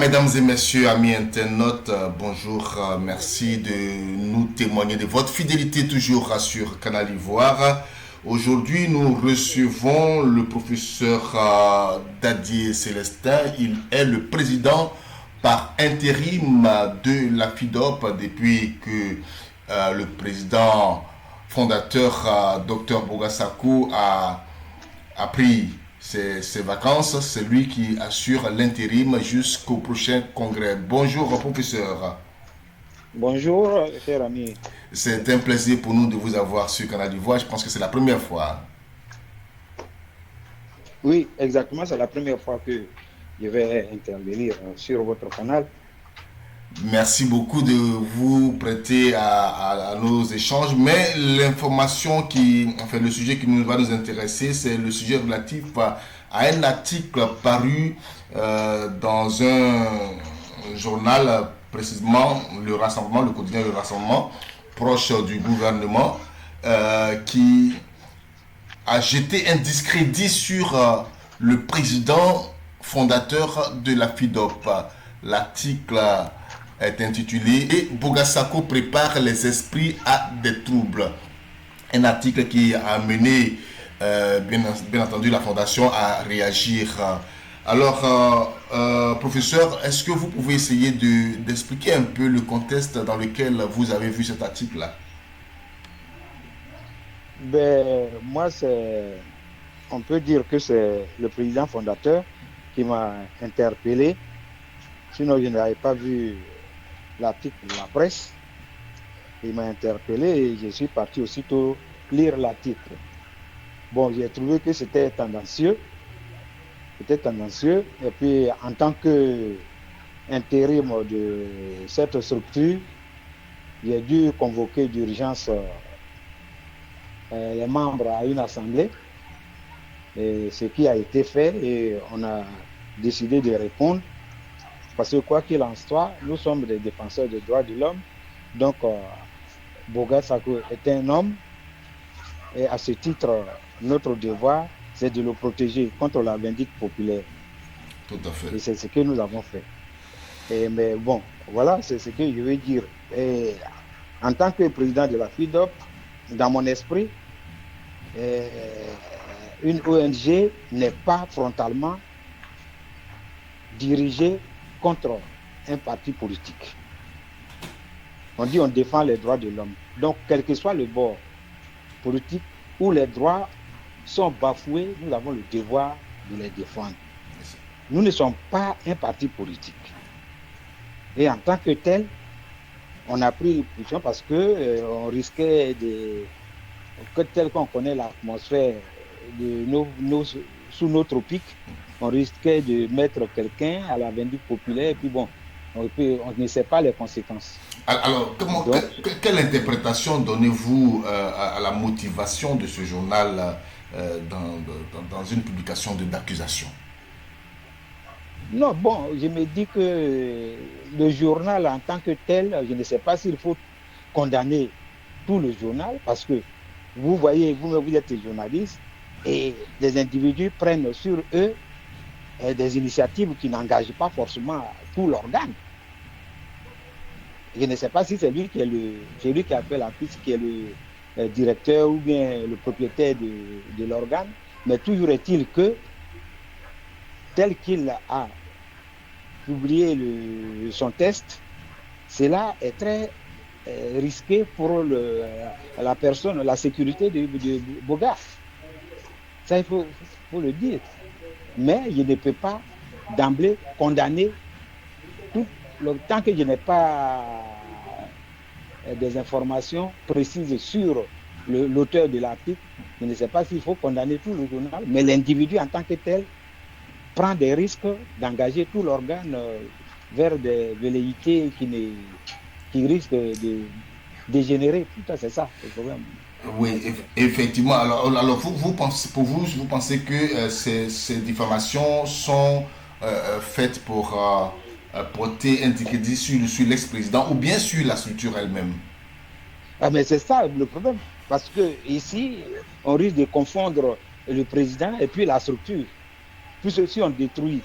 mesdames et messieurs, amis internautes, bonjour, merci de nous témoigner de votre fidélité toujours sur Canal Ivoire. Aujourd'hui, nous recevons le professeur Dadier Célestin. Il est le président par intérim de la FIDOP depuis que le président fondateur, Dr Bogasakou, a pris ses vacances. C'est lui qui assure l'intérim jusqu'au prochain congrès. Bonjour, professeur. Bonjour, cher ami. C'est un plaisir pour nous de vous avoir sur Canal d'Ivoire. Je pense que c'est la première fois. Oui, exactement, c'est la première fois que je vais intervenir sur votre canal. Merci beaucoup de vous prêter à nos échanges. Mais l'information enfin le sujet qui va nous intéresser, c'est le sujet relatif à un article paru dans un journal, précisément le Rassemblement, le quotidien Le Rassemblement, proche du gouvernement, qui a jeté un discrédit sur le président fondateur de la FIDOP. L'article est intitulé « Et Bogasakou prépare les esprits à des troubles ». Un article qui a amené, bien entendu, la Fondation à réagir. Alors, professeur, est-ce que vous pouvez essayer d'expliquer un peu le contexte dans lequel vous avez vu cet article-là? Moi, on peut dire que c'est le président fondateur qui m'a interpellé. Sinon, je n'avais pas vu l'article de la presse. Il m'a interpellé et je suis parti aussitôt lire l'article. Bon, j'ai trouvé que c'était tendancieux. Et puis, en tant qu'intérim de cette structure, j'ai dû convoquer d'urgence les membres à une assemblée. Et ce qui a été fait, et on a décidé de répondre. Parce que quoi qu'il en soit, nous sommes des défenseurs des droits de l'homme. Donc, Bogasakou est un homme. Et à ce titre, notre devoir, c'est de le protéger contre la vindicte populaire. Tout à fait. Et c'est ce que nous avons fait. Mais bon, voilà, c'est ce que je veux dire. Et en tant que président de la FIDOP, dans mon esprit, une ONG n'est pas frontalement dirigée contre un parti politique. On dit on défend les droits de l'homme. Donc, quel que soit le bord politique où les droits sont bafoués, nous avons le devoir de les défendre. Nous ne sommes pas un parti politique. Et en tant que tel, on a pris une position parce qu'on risquait tel qu'on connaît l'atmosphère sous nos tropiques, on risquait de mettre quelqu'un à la vindicte populaire et puis bon, on ne sait pas les conséquences. Alors, quelle interprétation donnez-vous à la motivation de ce journal dans une publication d'accusation? Non, bon, je me dis que le journal en tant que tel, je ne sais pas s'il faut condamner tout le journal parce que vous voyez, vous êtes journaliste et des individus prennent sur eux des initiatives qui n'engagent pas forcément tout l'organe. Je ne sais pas si c'est lui qui a fait la piste, qui est le directeur ou bien le propriétaire de l'organe, mais toujours est-il que tel qu'il a publié son test, cela est très risqué pour la personne, la sécurité de Boga. Ça, il faut le dire. Mais je ne peux pas d'emblée condamner tant que je n'ai pas des informations précises sur l'auteur de l'article. Je ne sais pas s'il faut condamner tout le journal, mais l'individu en tant que tel prend des risques d'engager tout l'organe vers des velléités qui risquent de dégénérer. Tout ça, c'est ça le problème. Oui, effectivement. Alors vous pensez que ces diffamations sont faites pour porter un discrédit sur l'ex-président ou bien sur la structure elle-même? Ah, mais c'est ça le problème. Parce que ici, on risque de confondre le président et puis la structure. Tout ceci, on détruit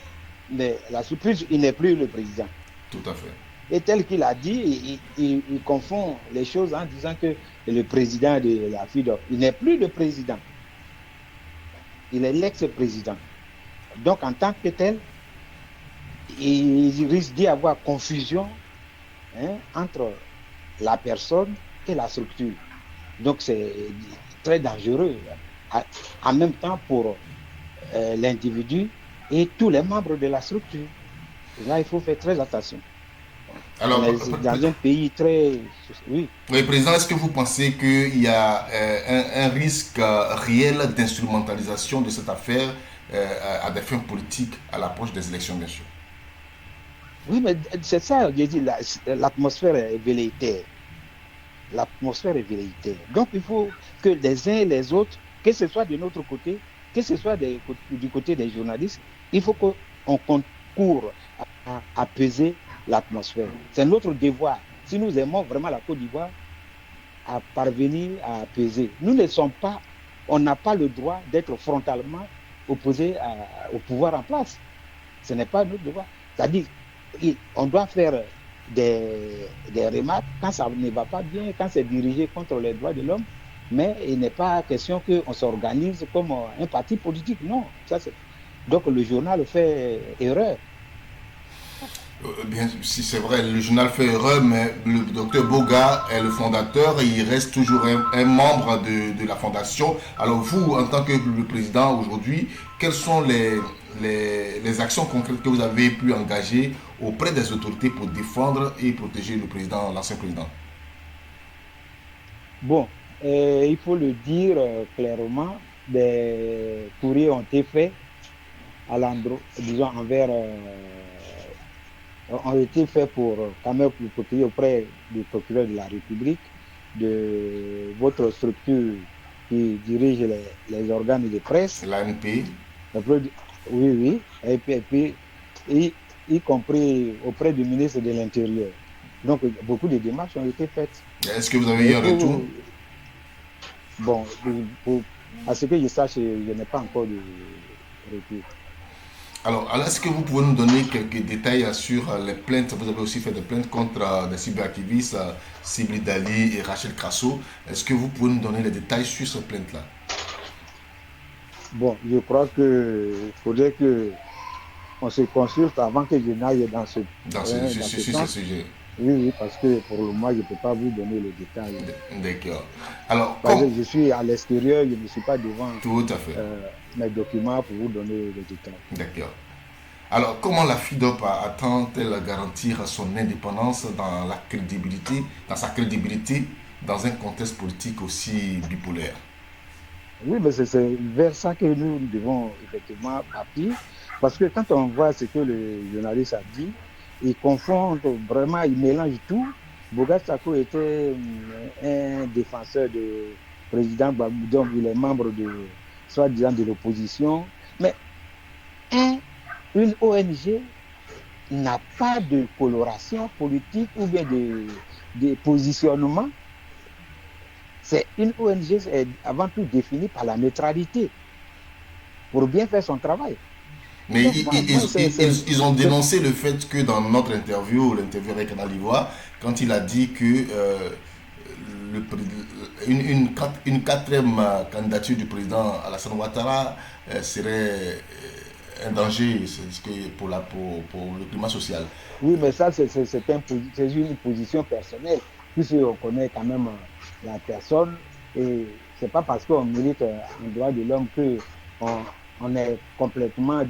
la surprise, il n'est plus le président. Tout à fait. Et tel qu'il a dit, il confond les choses en disant que le président de la FIDOC, il n'est plus le président. Il est l'ex-président. Donc, en tant que tel, il risque d'y avoir confusion entre la personne et la structure. Donc, c'est très dangereux. En même temps, pour l'individu et tous les membres de la structure. Là, il faut faire très attention. Alors, dans un pays très... Oui. Oui, Président, est-ce que vous pensez qu'il y a un risque réel d'instrumentalisation de cette affaire à des fins politiques à l'approche des élections, bien sûr? Oui, mais c'est ça, j'ai dit, l'atmosphère est velléitaire. L'atmosphère est velléitaire. Donc, il faut que les uns et les autres, que ce soit de notre côté, que ce soit du côté des journalistes, il faut qu'on concourt à peser l'atmosphère. C'est notre devoir. Si nous aimons vraiment la Côte d'Ivoire, à parvenir à peser. Nous ne sommes pas, on n'a pas le droit d'être frontalement opposé au pouvoir en place. Ce n'est pas notre devoir. C'est-à-dire, on doit faire des remarques quand ça ne va pas bien, quand c'est dirigé contre les droits de l'homme, mais il n'est pas question qu'on s'organise comme un parti politique. Non. Donc le journal fait erreur. Bien, si c'est vrai, le journal fait erreur, mais le docteur Boga est le fondateur et il reste toujours un membre de la fondation. Alors vous, en tant que le président aujourd'hui, quelles sont les actions concrètes que vous avez pu engager auprès des autorités pour défendre et protéger le président, l'ancien président? Bon, il faut le dire clairement, des courriers ont été faits à l'endroit, disons, envers... ont été faits pour quand même protéger auprès du procureur de la République, de votre structure qui dirige les organes de presse. L'ANP. Oui, oui. Et puis y compris auprès du ministre de l'Intérieur. Donc, beaucoup de démarches ont été faites. Est-ce que vous avez eu un retour? Bon, à ce que je sache, je n'ai pas encore de retour. Alors, est-ce que vous pouvez nous donner quelques détails sur les plaintes? Vous avez aussi fait des plaintes contre des cyberactivistes, Sibli Dali et Rachel Crasso. Est-ce que vous pouvez nous donner les détails sur ces plaintes-là? Bon, je crois qu'il faudrait qu'on se consulte avant que je n'aille dans ce sujet. Oui, parce que pour le moment, je ne peux pas vous donner les détails. D'accord. Alors, parce que je suis à l'extérieur, je ne suis pas devant tout à fait. Mes documents pour vous donner les détails. D'accord. Alors, comment la FIDOP attend-elle garantir son indépendance dans sa crédibilité dans un contexte politique aussi bipolaire? Oui, mais c'est vers ça que nous devons effectivement partir. Parce que quand on voit ce que le journaliste a dit, il confond vraiment, il mélange tout. Boga Sako était un défenseur du président Gbagbo, donc il est membre soi-disant de l'opposition. Mais une ONG n'a pas de coloration politique ou bien de positionnement. C'est une ONG est avant tout définie par la neutralité pour bien faire son travail. Mais ils ont dénoncé le fait que dans notre interview, l'interview avec Canal Ivoire, quand il a dit que une quatrième candidature du président Alassane Ouattara serait un danger pour le climat social. Oui, mais ça, c'est une position personnelle, puisqu'on connaît quand même la personne, et c'est pas parce qu'on milite en droit de l'homme qu'on est complètement,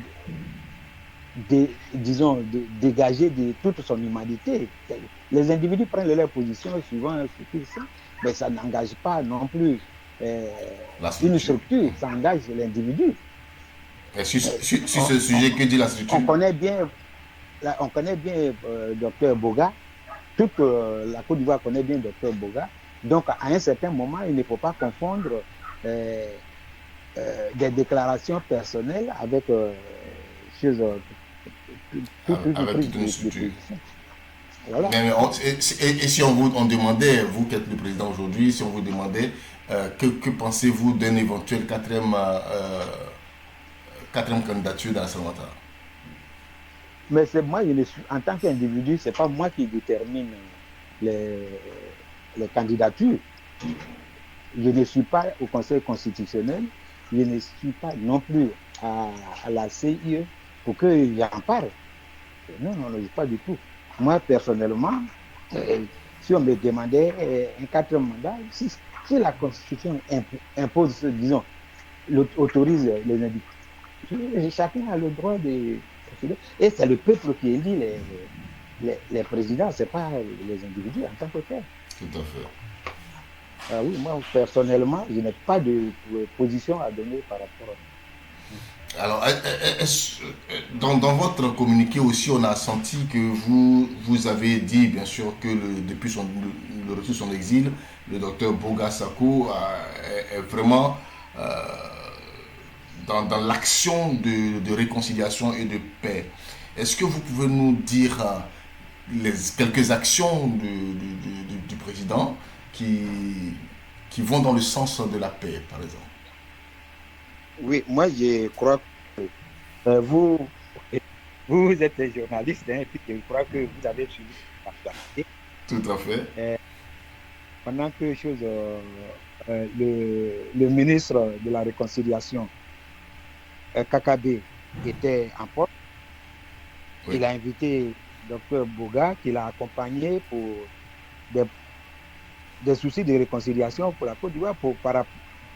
dégagé de toute son humanité. Les individus prennent leur position suivant ce qu'ils sont, mais ça n'engage pas non plus une structure, ça engage l'individu. Et sur ce sujet, que dit la structure? On connaît bien Dr Boga. Toute la Côte d'Ivoire connaît bien Dr Boga. Donc, à un certain moment, il ne faut pas confondre des déclarations personnelles avec toute une structure. Voilà. Et si on demandait, vous qui êtes le président aujourd'hui, si on vous demandait que pensez-vous d'un éventuel quatrième candidature d'Alassane Ouattara? Mais c'est moi, je ne suis, en tant qu'individu, c'est pas moi qui détermine les, les candidatures. Je ne suis pas au Conseil constitutionnel, je ne suis pas non plus à la CIE pour que j'en parle. Non, non, non, pas du tout. Moi, personnellement, si on me demandait un quatrième mandat, si la Constitution impose, disons, autorise les individus, chacun a le droit de... Et c'est le peuple qui élit les présidents, ce n'est pas les individus en tant que tel. Tout à fait. Oui, moi, personnellement, je n'ai pas de position à donner par rapport à... Alors, dans votre communiqué aussi, on a senti que vous avez dit, bien sûr, que depuis le retour de son exil, le docteur Boga Sako est vraiment dans l'action de réconciliation et de paix. Est-ce que vous pouvez nous dire quelques actions du président qui vont dans le sens de la paix, par exemple? Oui, moi, je crois que vous êtes journaliste, hein, et puis je crois que vous avez suivi l'actualité. Tout à fait. Pendant que le ministre de la Réconciliation, Kakabe, était en poste, oui. Il a invité Dr Boga, qui l'a accompagné pour des soucis de réconciliation pour la Côte d'Ivoire,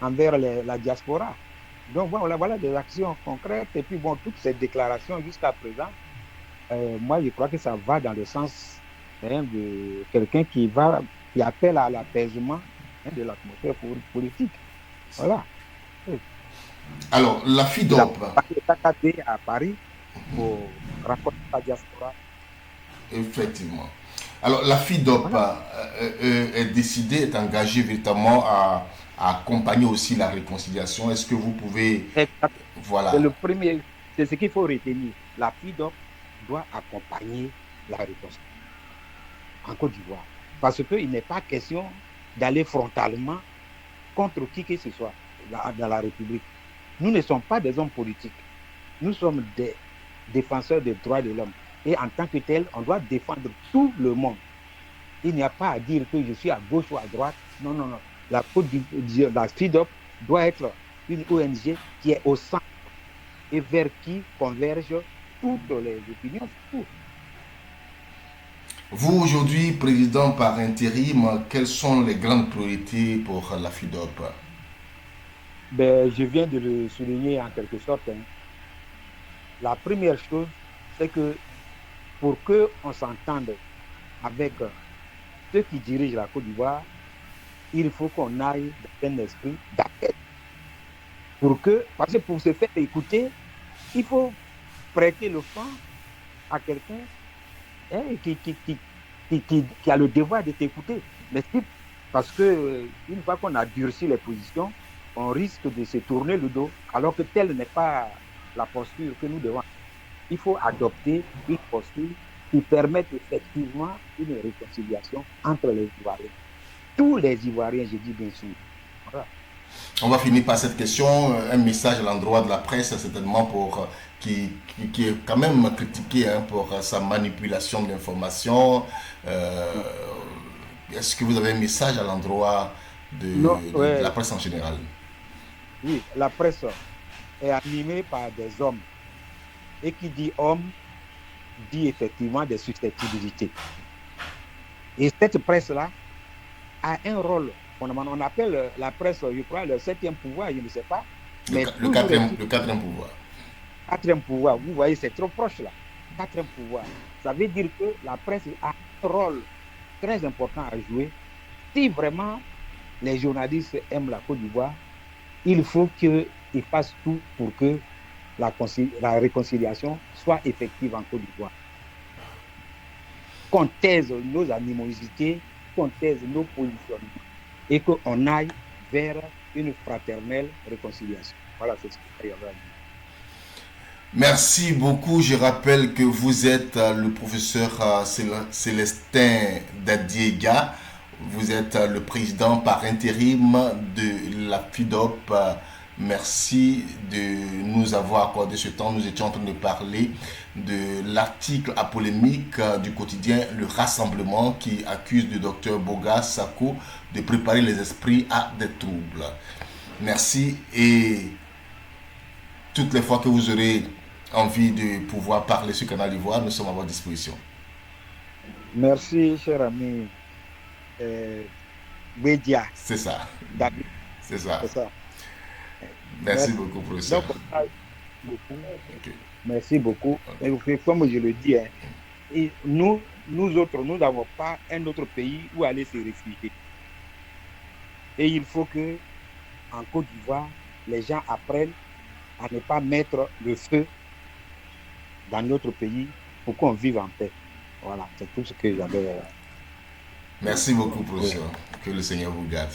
envers la diaspora. Donc voilà des actions concrètes. Et puis bon, toutes ces déclarations jusqu'à présent, moi je crois que ça va dans le sens de quelqu'un qui appelle à l'apaisement de l'atmosphère politique. Voilà. Alors, la FIDOP. Il a à Paris pour rencontrer la diaspora. Effectivement. Alors, la FIDOP voilà. Est décidée, est engagée véritablement à accompagner aussi la réconciliation. Est-ce que vous pouvez... Voilà. C'est le premier, c'est ce qu'il faut retenir. La FIDOP doit accompagner la réconciliation en Côte d'Ivoire. Parce qu'il n'est pas question d'aller frontalement contre qui que ce soit dans la République. Nous ne sommes pas des hommes politiques. Nous sommes des défenseurs des droits de l'homme. Et en tant que tel, on doit défendre tout le monde. Il n'y a pas à dire que je suis à gauche ou à droite. Non, non, non. La FIDOP doit être une ONG qui est au centre et vers qui convergent toutes les opinions. Vous, aujourd'hui, président par intérim, quelles sont les grandes priorités pour la FIDOP? Je viens de le souligner en quelque sorte. La première chose, c'est que pour qu'on s'entende avec ceux qui dirigent la Côte d'Ivoire, il faut qu'on aille dans un esprit d'appel. Parce que pour se faire écouter, il faut prêter le flanc à quelqu'un qui a le devoir de t'écouter. Mais parce qu'une fois qu'on a durci les positions, on risque de se tourner le dos, alors que telle n'est pas la posture que nous devons. Il faut adopter une posture qui permette effectivement une réconciliation entre les Ivoiriens. Tous les Ivoiriens, je dis bien sûr. Voilà. On va finir par cette question, un message à l'endroit de la presse, certainement qui est quand même critiqué pour sa manipulation de l'information. Est-ce que vous avez un message à l'endroit de la presse en général? Oui, la presse est animée par des hommes. Et qui dit homme, dit effectivement des susceptibilités. Et cette presse-là a un rôle fondamental. On appelle la presse, je crois, le 7e pouvoir, je ne sais pas. Mais le 4e pouvoir. 4e pouvoir, vous voyez, c'est trop proche là. 4e pouvoir. Ça veut dire que la presse a un rôle très important à jouer. Si vraiment les journalistes aiment la Côte d'Ivoire, il faut qu'ils fassent tout pour que la réconciliation soit effective en Côte d'Ivoire. Qu'on taise nos animosités, qu'on taise nos positionnements et qu'on aille vers une fraternelle réconciliation. Voilà, c'est ce que je veux dire. Merci beaucoup. Je rappelle que vous êtes le professeur Célestin Dadiega. Vous êtes le président par intérim de la FIDOP Merci de nous avoir accordé ce temps. Nous étions en train de parler de l'article à polémique du quotidien Le Rassemblement qui accuse le docteur Boga Sako de préparer les esprits à des troubles. Merci et toutes les fois que vous aurez envie de pouvoir parler sur Canal d'Ivoire, nous sommes à votre disposition. Merci, cher ami Bédia. C'est ça. David. C'est ça. C'est ça. Merci beaucoup, professeur. Donc, beaucoup. Okay. Merci beaucoup. Okay. Comme je le dis, hein, nous autres, nous n'avons pas un autre pays où aller se réfugier. Et il faut que, en Côte d'Ivoire, les gens apprennent à ne pas mettre le feu dans notre pays pour qu'on vive en paix. Voilà, c'est tout ce que j'avais. Merci beaucoup, professeur. Que le Seigneur vous garde.